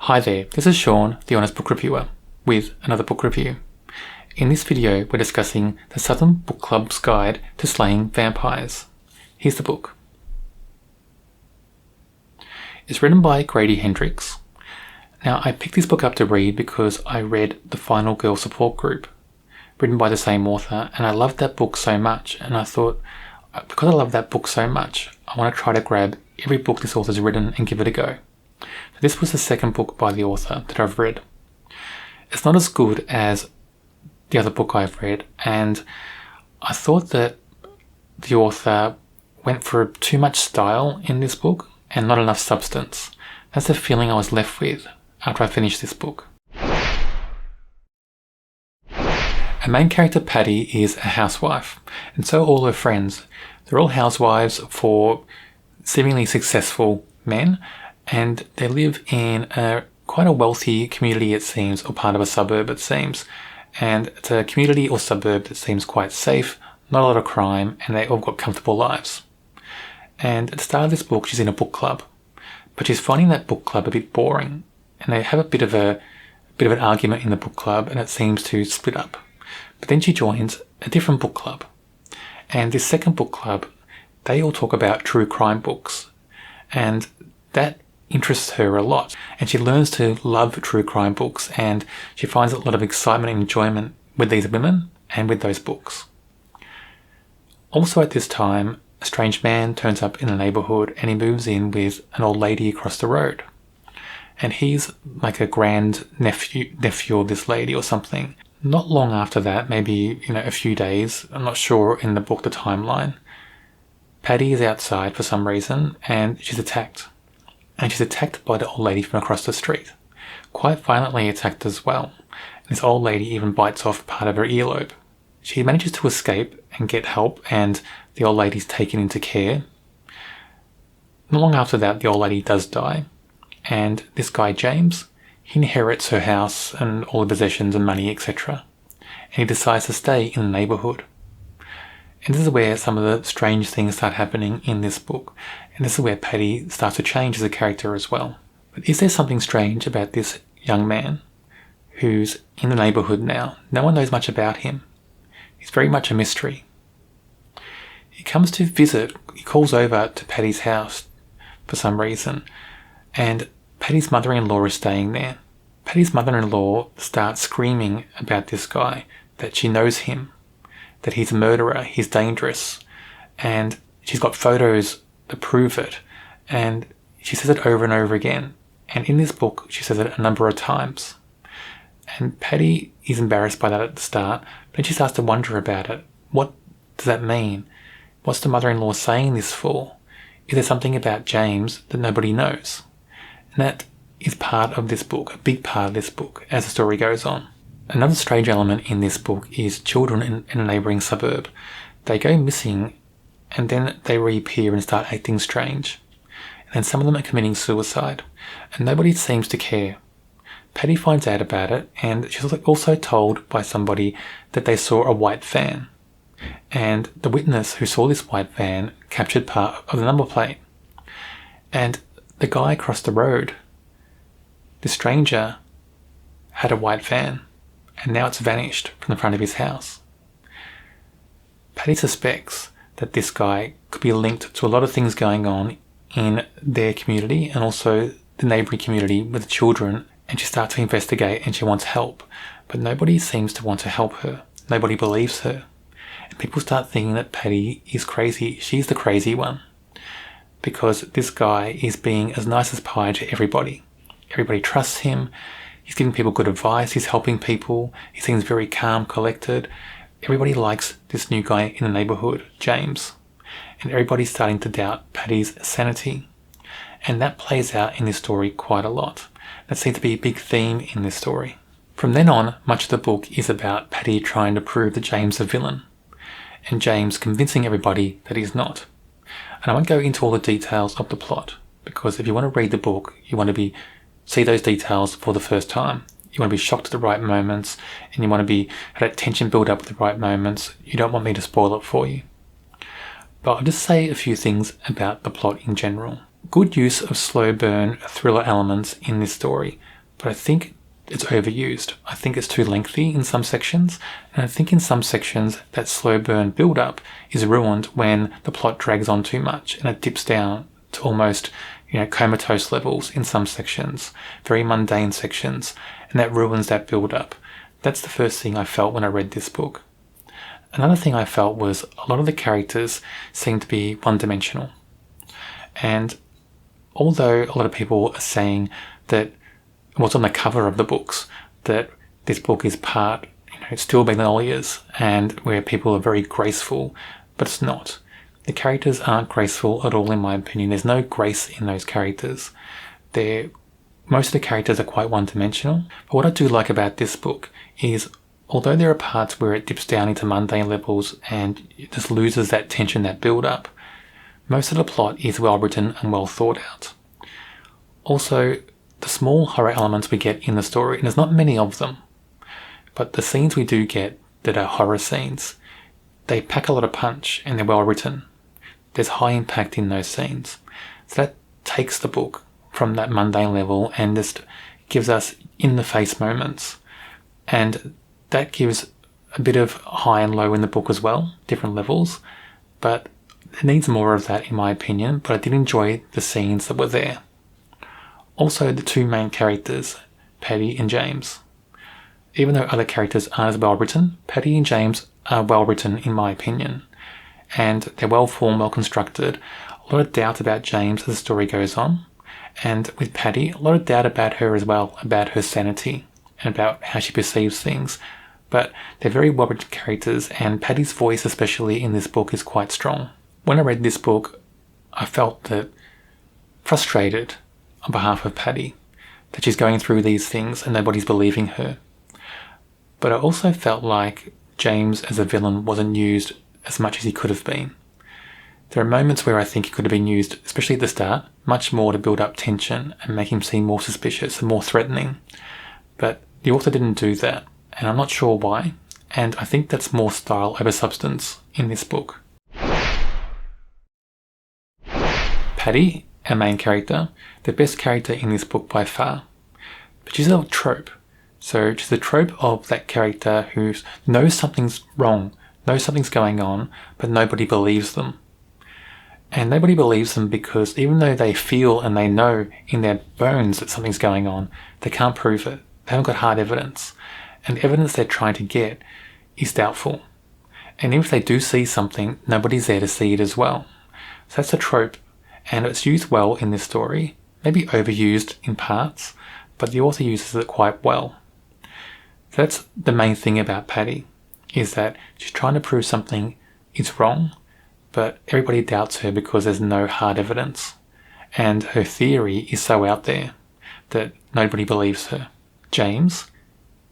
Hi there, this is Sean, the Honest Book Reviewer, with another book review. In this video, we're discussing the Southern Book Club's Guide to Slaying Vampires. Here's the book. It's written by Grady Hendrix. Now, I picked this book up to read because I read The Final Girl Support Group, written by the same author, and I loved that book so much, and I thought, because I love that book so much, I want to try to grab every book this author's written and give it a go. This was the second book by the author that I've read. It's not as good as the other book I've read, and I thought that the author went for too much style in this book and not enough substance. That's the feeling I was left with after I finished this book. Our main character, Patty, is a housewife, and so are all her friends. They're all housewives for seemingly successful men, and they live in quite a wealthy community, it seems, or part of a suburb, it seems. And it's a community or suburb that seems quite safe, not a lot of crime, and they all got comfortable lives. And at the start of this book, she's in a book club, but she's finding that book club a bit boring, and they have a bit of an argument in the book club, and it seems to split up. But then she joins a different book club, and this second book club, they all talk about true crime books, and that interests her a lot, and she learns to love true crime books, and she finds a lot of excitement and enjoyment with these women and with those books. Also at this time, a strange man turns up in the neighbourhood, and he moves in with an old lady across the road, and he's like a grand nephew of this lady or something. Not long after that, maybe a few days, I'm not sure in the book the timeline, Patty is outside for some reason, and she's attacked. And she's attacked by the old lady from across the street. Quite violently attacked as well. This old lady even bites off part of her earlobe. She manages to escape and get help, and the old lady's taken into care. Not long after that, the old lady does die, and this guy James, he inherits her house and all the possessions and money, etc. And he decides to stay in the neighbourhood. And this is where some of the strange things start happening in this book. And this is where Patty starts to change as a character as well. But is there something strange about this young man who's in the neighbourhood now? No one knows much about him. He's very much a mystery. He comes to visit, he calls over to Patty's house for some reason, and Patty's mother-in-law is staying there. Patty's mother-in-law starts screaming about this guy, that she knows him, that he's a murderer, he's dangerous, and she's got photos to prove it, and she says it over and over again, and in this book she says it a number of times. And Patty is embarrassed by that at the start, but then she starts to wonder about it. What does that mean? What's the mother-in-law saying this for? Is there something about James that nobody knows? And that is part of this book, a big part of this book, as the story goes on. Another strange element in this book is children in a neighbouring suburb. They go missing, and then they reappear and start acting strange. And then some of them are committing suicide, and nobody seems to care. Patty finds out about it, and she's also told by somebody that they saw a white van. And the witness who saw this white van captured part of the number plate. And the guy across the road, the stranger, had a white van, and now it's vanished from the front of his house. Patty suspects that this guy could be linked to a lot of things going on in their community and also the neighbouring community with the children, and she starts to investigate and she wants help, but nobody seems to want to help her. Nobody believes her. And people start thinking that Patty is crazy. She's the crazy one, because this guy is being as nice as pie to everybody. Everybody trusts him. He's giving people good advice. He's helping people. He seems very calm, collected. Everybody likes this new guy in the neighbourhood, James. And everybody's starting to doubt Patty's sanity. And that plays out in this story quite a lot. That seems to be a big theme in this story. From then on, much of the book is about Patty trying to prove that James is a villain, and James convincing everybody that he's not. And I won't go into all the details of the plot, because if you want to read the book, you want to see those details for the first time. You want to be shocked at the right moments, and you want to have that tension build up at the right moments. You don't want me to spoil it for you. But I'll just say a few things about the plot in general. good use of slow burn thriller elements in this story, but I think it's overused. I think it's too lengthy in some sections, and I think in some sections that slow burn build-up is ruined when the plot drags on too much and it dips down to almost, comatose levels in some sections, very mundane sections, and that ruins that build-up. That's the first thing I felt when I read this book. Another thing I felt was a lot of the characters seemed to be one-dimensional. And although a lot of people are saying that what's on the cover of the books, that this book is part, still magnolias, and where people are very graceful, but it's not. The characters aren't graceful at all, in my opinion. There's no grace in those characters. Most of the characters are quite one-dimensional. But what I do like about this book is, although there are parts where it dips down into mundane levels and it just loses that tension, that build-up, most of the plot is well written and well thought out. Also, the small horror elements we get in the story, and there's not many of them, but the scenes we do get that are horror scenes, they pack a lot of punch and they're well written. There's high impact in those scenes. So that takes the book from that mundane level and just gives us in-the-face moments. And that gives a bit of high and low in the book as well, different levels, but it needs more of that in my opinion, but I did enjoy the scenes that were there. Also, the two main characters, Paddy and James. Even though other characters aren't as well written, Paddy and James are well written in my opinion. And they're well formed, well constructed. A lot of doubt about James as the story goes on. And with Paddy, a lot of doubt about her as well, about her sanity and about how she perceives things. But they're very well written characters, and Paddy's voice, especially in this book, is quite strong. When I read this book, I felt frustrated on behalf of Paddy, that she's going through these things and nobody's believing her. But I also felt like James as a villain wasn't used as much as he could have been. There are moments where I think he could have been used, especially at the start, much more to build up tension and make him seem more suspicious and more threatening. But the author didn't do that, and I'm not sure why, and I think that's more style over substance in this book. Paddy, our main character, the best character in this book by far. But she's a trope. So she's the trope of that character who knows something's wrong, knows something's going on, but nobody believes them. And nobody believes them because even though they feel and they know in their bones that something's going on, they can't prove it. They haven't got hard evidence. And the evidence they're trying to get is doubtful. And even if they do see something, nobody's there to see it as well. So that's a trope. And it's used well in this story, maybe overused in parts, but the author uses it quite well. So that's the main thing about Paddy, is that she's trying to prove something is wrong, but everybody doubts her because there's no hard evidence. And her theory is so out there that nobody believes her. James,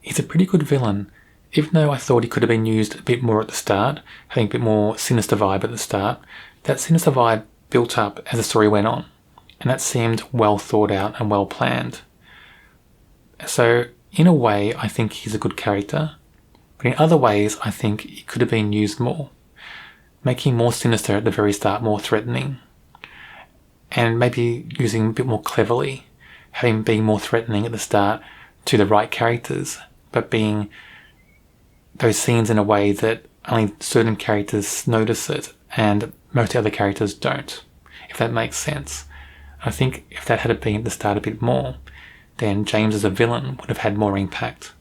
he's a pretty good villain, even though I thought he could have been used a bit more at the start, having a bit more sinister vibe at the start. That sinister vibe built up as the story went on, and that seemed well thought out and well planned. So in a way I think he's a good character, but in other ways I think he could have been used more, making more sinister at the very start, more threatening, and maybe using a bit more cleverly, having being more threatening at the start to the right characters, but being those scenes in a way that only certain characters notice it and most other characters don't, if that makes sense. I think if that had been at the start a bit more, then James as a villain would have had more impact.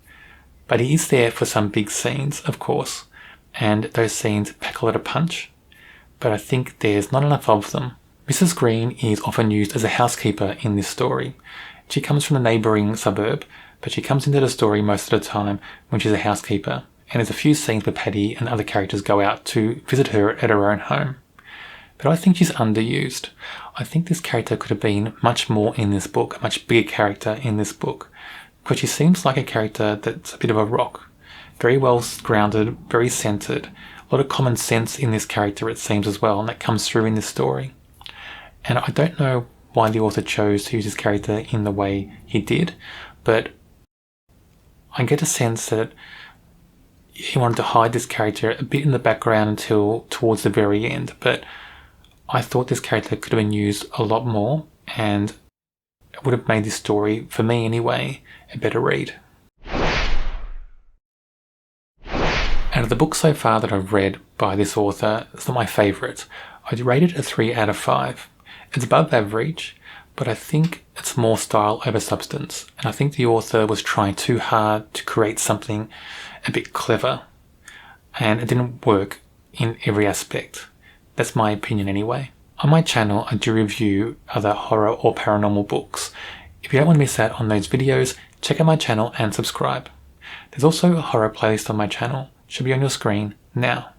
But he is there for some big scenes, of course, and those scenes pack a lot of punch, but I think there's not enough of them. Mrs. Green is often used as a housekeeper in this story. She comes from the neighbouring suburb, but she comes into the story most of the time when she's a housekeeper, and there's a few scenes where Paddy and other characters go out to visit her at her own home. But I think she's underused. I think this character could have been much more in this book, a much bigger character in this book, because she seems like a character that's a bit of a rock. Very well grounded, very centred, a lot of common sense in this character it seems as well, and that comes through in this story. And I don't know why the author chose to use this character in the way he did, but I get a sense that he wanted to hide this character a bit in the background until towards the very end, but I thought this character could have been used a lot more, and it would have made this story, for me anyway, a better read. Out of the books so far that I've read by this author, it's not my favourite. I'd rate it a 3 out of 5. It's above average, but I think it's more style over substance, and I think the author was trying too hard to create something a bit clever, and it didn't work in every aspect. That's my opinion anyway. On my channel, I do review other horror or paranormal books. If you don't want to miss out on those videos, check out my channel and subscribe. There's also a horror playlist on my channel. Should be on your screen now.